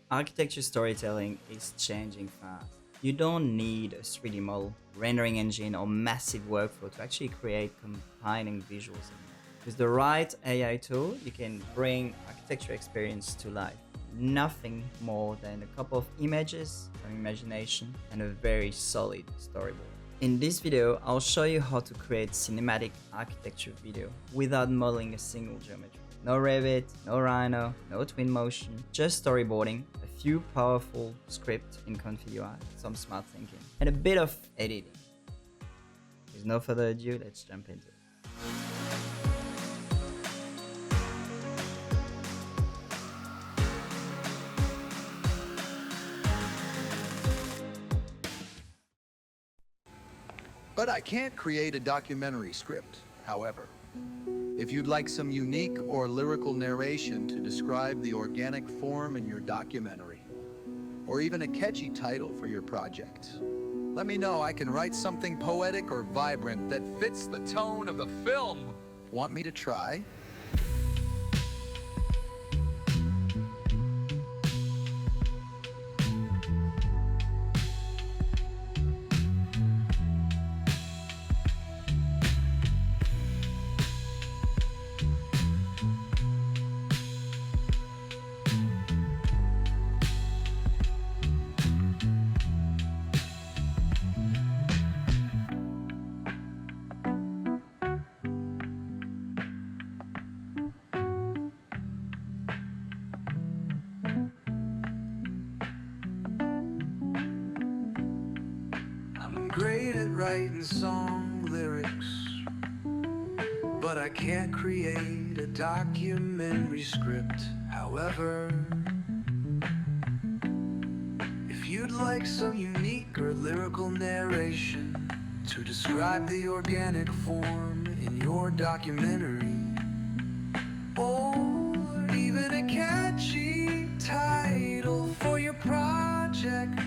Architecture storytelling is changing fast. You don't need a 3D model, rendering engine, or massive workflow to actually create combining visuals anymore. With the right AI tool, you can bring architecture experience to life. Nothing more than a couple of images, some imagination, and a very solid storyboard. In this video, I'll show you how to create cinematic architecture video without modeling a single geometry. No Revit, no Rhino, no Twinmotion, just storyboarding, a few powerful scripts in ComfyUI, some smart thinking, and a bit of editing. With no further ado, let's jump into it. But I can't create a documentary script, however. If you'd like some unique or lyrical narration to describe the organic form in your documentary, or even a catchy title for your project, let me know. I can write something poetic or vibrant that fits the tone of the film. Want me to try? Great at writing song lyrics, but I can't create a documentary script. However, if you'd like some unique or lyrical narration to describe the organic form in your documentary, or even a catchy title for your project.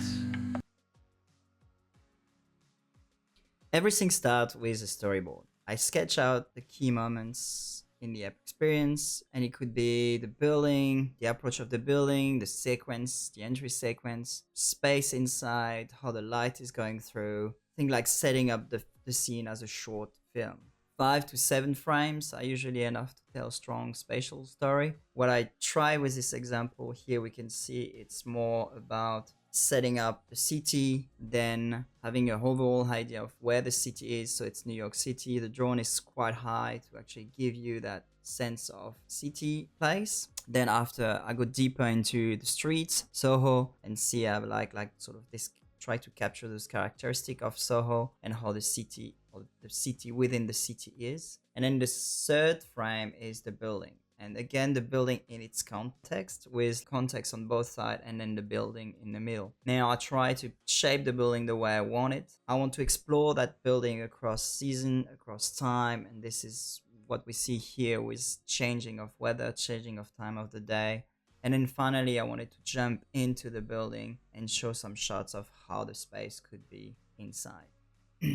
Everything starts with a storyboard. I sketch out the key moments in the experience, and it could be the building, the approach of the building, the sequence, the entry sequence, space inside, how the light is going through, things like setting up the scene as a short film. 5 to 7 frames are usually enough to tell a strong spatial story. What I try with this example here, we can see it's more about setting up the city, then having an overall idea of where the city is. So it's New York City. The drone is quite high to actually give you that sense of city place. Then after, I go deeper into the streets, Soho, and see I have like sort of this, try to capture those characteristics of Soho and how the city or the city within the city is. And then the third frame is the building. And again, the building in its context, with context on both sides, and then the building in the middle. Now I try to shape the building the way I want it. I want to explore that building across season, across time, and this is what we see here with changing of weather, changing of time of the day. And then finally, I wanted to jump into the building and show some shots of how the space could be inside.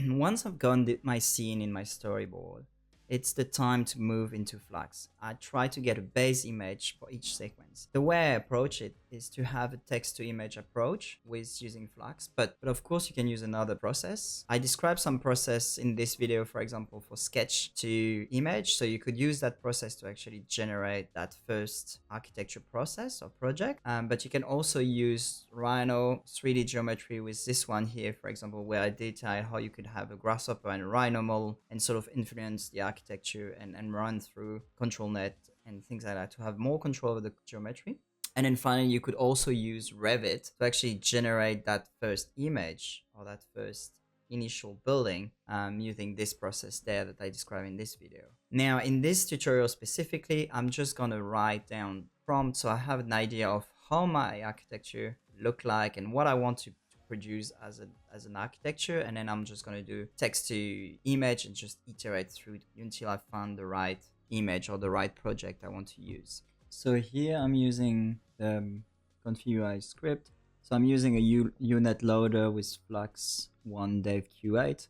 Once I've gotten my scene in my storyboard, it's the time to move into Flux. I try to get a base image for each sequence. The way I approach it is to have a text to image approach with using Flux, but of course you can use another process. I describe some process in this video, for example, for sketch to image. So you could use that process to actually generate that first architecture process or project. But you can also use Rhino 3D geometry with this one here, for example, where I detail how you could have a grasshopper and a Rhino model and sort of influence the architecture and run through control net and things like that to have more control over the geometry. And then finally, you could also use Revit to actually generate that first image or that first initial building using this process there that I described in this video. Now, in this tutorial specifically, I'm just going to write down prompts so I have an idea of how my architecture look like and what I want to produce as an architecture, and then I'm just going to do text to image and just iterate through until I find the right image or the right project I want to use. So here I'm using the ComfyUI script. So I'm using a unit loader with Flux 1 dev Q8,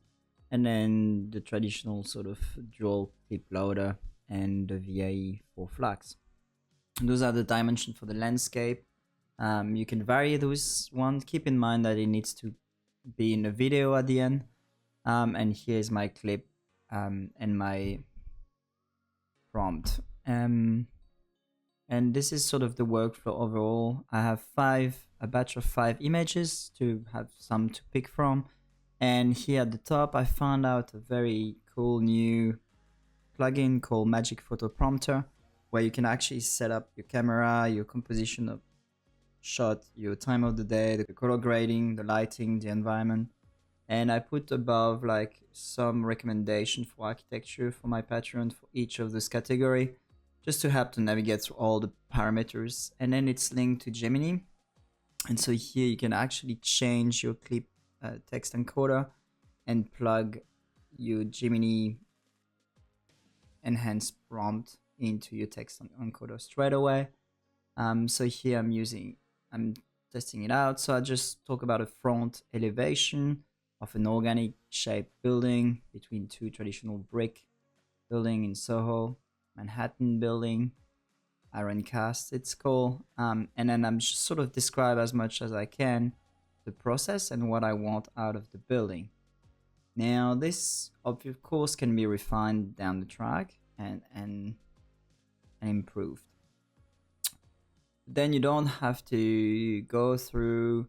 and then the traditional sort of dual clip loader and the VAE for Flux. And those are the dimensions for the landscape. You can vary those ones. Keep in mind that it needs to be in a video at the end. And here's my clip and my prompt. And this is sort of the workflow overall. I have a batch of 5 images to have some to pick from. And here at the top, I found out a very cool new plugin called Magic Photo Prompter, where you can actually set up your camera, your composition of shot, your time of the day, the color grading, the lighting, the environment. And I put above like some recommendation for architecture for my Patreon for each of this category, just to help to navigate through all the parameters. And then it's linked to Gemini. And so here you can actually change your clip text encoder and plug your Gemini enhanced prompt into your text encoder straight away. So here I'm testing it out. So I just talk about a front elevation of an organic shaped building between 2 traditional brick building in Soho, Manhattan building, Iron Cast it's called. And then I'm just sort of describe as much as I can the process and what I want out of the building. Now this of course can be refined down the track and improved. Then you don't have to go through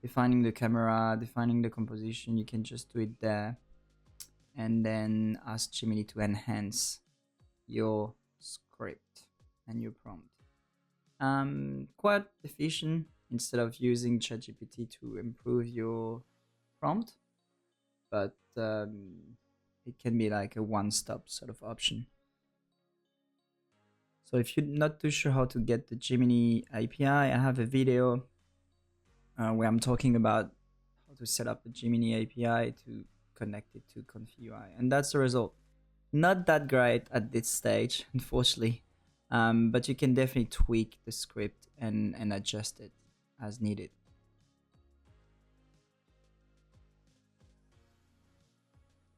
defining the camera, defining the composition. You can just do it there and then ask Gemini to enhance your script and your prompt. Quite efficient instead of using ChatGPT to improve your prompt, but it can be like a one-stop sort of option. So if you're not too sure how to get the Gemini API, I have a video where I'm talking about how to set up a Gemini API to connect it to ComfyUI, and that's the result. Not that great at this stage, unfortunately, but you can definitely tweak the script and adjust it as needed.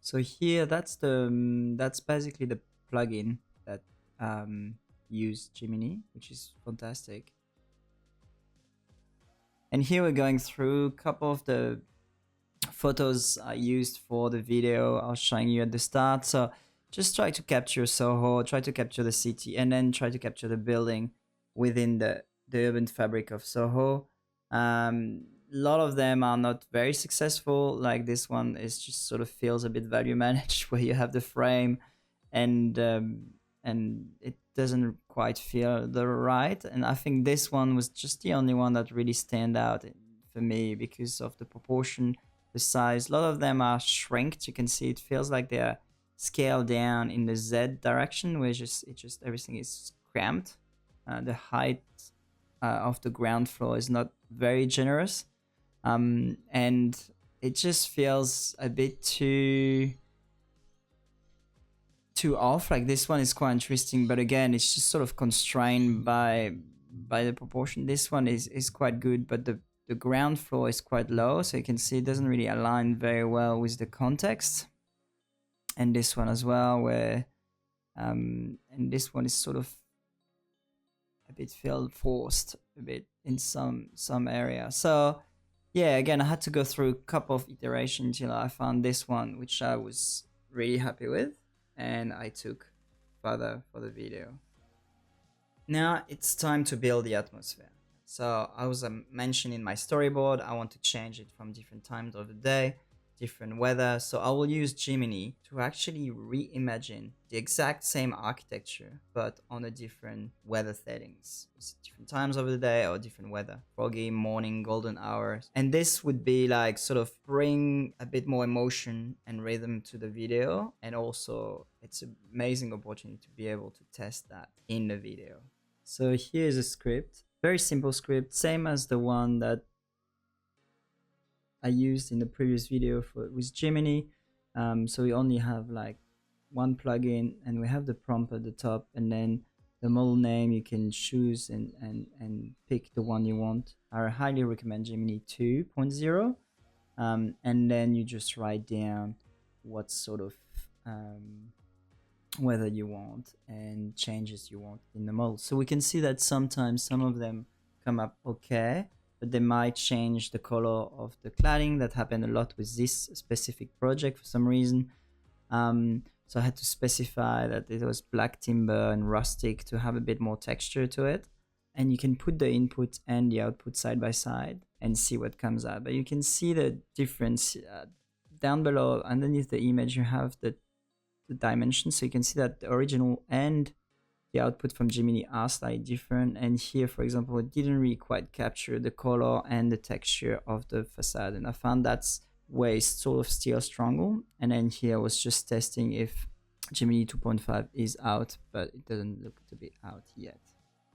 So here, that's basically the plugin that use Gemini, which is fantastic. And here we're going through a couple of the photos I used for the video I was showing you at the start. So just try to capture Soho, try to capture the city, and then try to capture the building within the urban fabric of Soho. A lot of them are not very successful. Like this one is just sort of feels a bit value managed, where you have the frame and it doesn't quite feel the right. And I think this one was just the only one that really stand out for me because of the proportion, the size. A lot of them are shrinked. You can see it feels like they're scaled down in the Z direction, where just everything is cramped. The height of the ground floor is not very generous, and it just feels a bit too off. Like this one is quite interesting, but again, it's just sort of constrained by the proportion. This one is quite good, but the ground floor is quite low, so you can see it doesn't really align very well with the context. And this one as well, where and this one is sort of a bit feel forced a bit in some area. So yeah, again, I had to go through a couple of iterations till I found this one, which I was really happy with, and I took further for the video. Now it's time to build the atmosphere. So I was mentioning my storyboard, I want to change it from different times of the day, different weather. So I will use Gemini to actually reimagine the exact same architecture, but on a different weather settings. It's different times of the day or different weather. Foggy, morning, golden hours. And this would be like sort of bring a bit more emotion and rhythm to the video. And also it's an amazing opportunity to be able to test that in the video. So here's a script, very simple script, same as the one that I used in the previous video with Gemini. So we only have like one plugin, and we have the prompt at the top, and then the model name you can choose and pick the one you want. I highly recommend Gemini 2.0, and then you just write down what sort of weather you want and changes you want in the model. So we can see that sometimes some of them come up okay, but they might change the color of the cladding. That happened a lot with this specific project for some reason. So I had to specify that it was black timber and rustic to have a bit more texture to it. And you can put the input and the output side by side and see what comes out. But you can see the difference down below. Underneath the image, you have the dimensions. So you can see that the original and the output from Gemini are slightly different. And here, for example, it didn't really quite capture the color and the texture of the facade. And I found that's where it's sort of still stronger. And then here I was just testing if Gemini 2.5 is out, but it doesn't look to be out yet.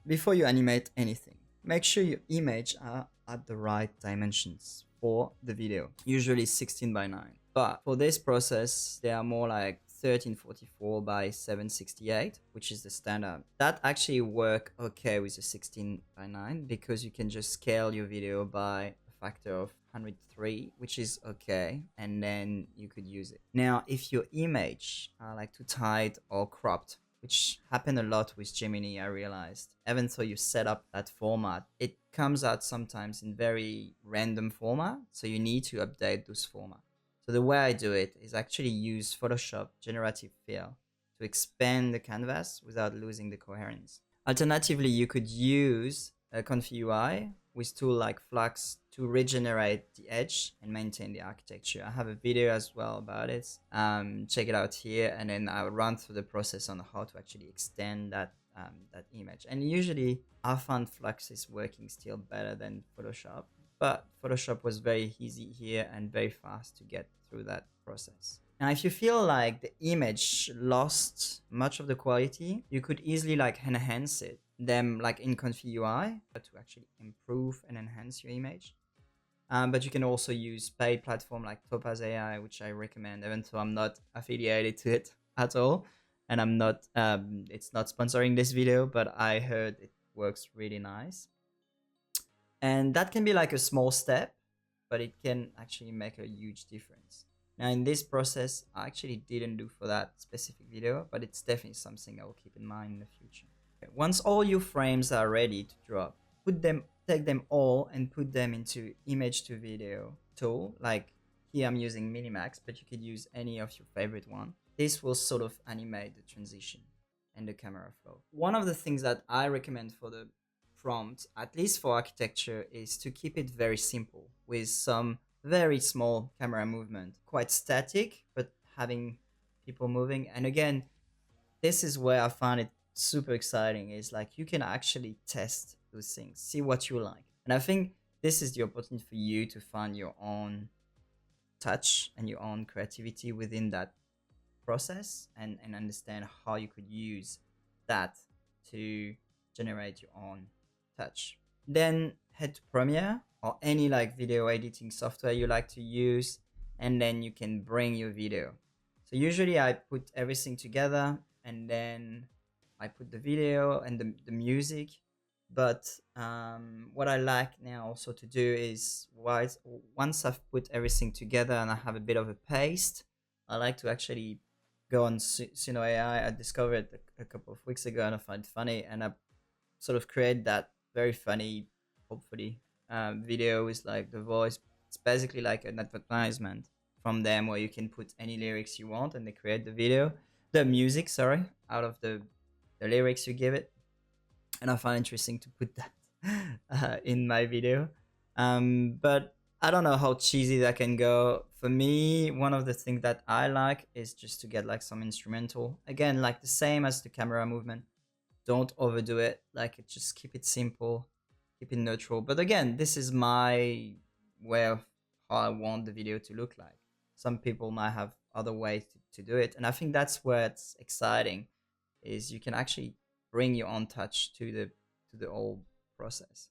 Before you animate anything, make sure your image are at the right dimensions for the video, usually 16 by 9. But for this process, they are more like 1344 by 768, which is the standard. That actually work okay with the 16 by 9 because you can just scale your video by a factor of 103, which is okay, and then you could use it. Now, if your image are like too tight or cropped, which happened a lot with Gemini, I realized. Even though you set up that format, it comes out sometimes in very random format, so you need to update those formats. So the way I do it is actually use Photoshop Generative Fill to expand the canvas without losing the coherence. Alternatively, you could use ComfyUI with tool like Flux to regenerate the edge and maintain the architecture. I have a video as well about it. Check it out here, and then I'll run through the process on how to actually extend that image. And usually I found Flux is working still better than Photoshop, but Photoshop was very easy here and very fast to get through that process. Now, if you feel like the image lost much of the quality, you could easily like enhance it, them like in ComfyUI to actually improve and enhance your image. But you can also use paid platform like Topaz AI, which I recommend, even though I'm not affiliated to it at all. And I'm not, it's not sponsoring this video, but I heard it works really nice. And that can be like a small step, but it can actually make a huge difference. Now in this process, I actually didn't do for that specific video, but it's definitely something I will keep in mind in the future. Okay, once all your frames are ready to drop, take them all and put them into image to video tool. Like here I'm using Minimax, but you could use any of your favorite one. This will sort of animate the transition and the camera flow. One of the things that I recommend for the prompt, at least for architecture, is to keep it very simple with some very small camera movement, quite static, but having people moving. And again, this is where I find it super exciting, is like you can actually test those things, see what you like. And I think this is the opportunity for you to find your own touch and your own creativity within that process, and understand how you could use that to generate your own touch. Then head to Premiere or any like video editing software you like to use, and then you can bring your video. So usually I put everything together, and then I put the video and the music. But what I like now also to do is, once I've put everything together and I have a bit of a paste, I like to actually go on Suno AI. I discovered it a couple of weeks ago and I find it funny, and I sort of create that very funny, hopefully, video with like the voice. It's basically like an advertisement from them where you can put any lyrics you want and they create the music, sorry, out of the lyrics you give it. And I find it interesting to put that in my video. But I don't know how cheesy that can go. For me, one of the things that I like is just to get like some instrumental. Again, like the same as the camera movement. Don't overdo it. Like just keep it simple, keep it neutral. But again, this is my way of how I want the video to look like. Some people might have other ways to do it. And I think that's where it's exciting, is you can actually bring your own touch to the whole process.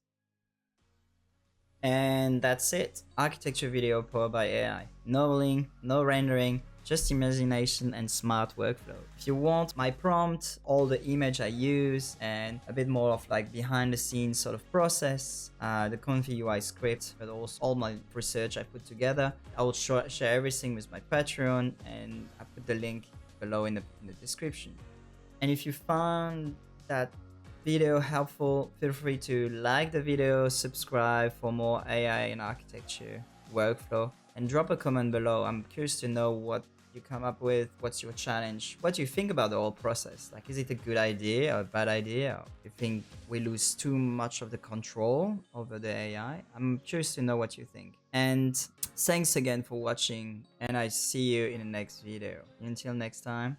And that's it. Architecture video powered by AI. No modeling, no rendering, just imagination and smart workflow. If you want my prompt, all the image I use, and a bit more of like behind the scenes sort of process, the ComfyUI script, but also all my research I put together, I will share everything with my Patreon, and I put the link below in the description. And if you found that video helpful, feel free to like the video, subscribe for more AI and architecture workflow, and drop a comment below. I'm curious to know what you come up with, what's your challenge, what do you think about the whole process? Like, is it a good idea or a bad idea? Or you think we lose too much of the control over the AI? I'm curious to know what you think. And thanks again for watching, and I see you in the next video. Until next time.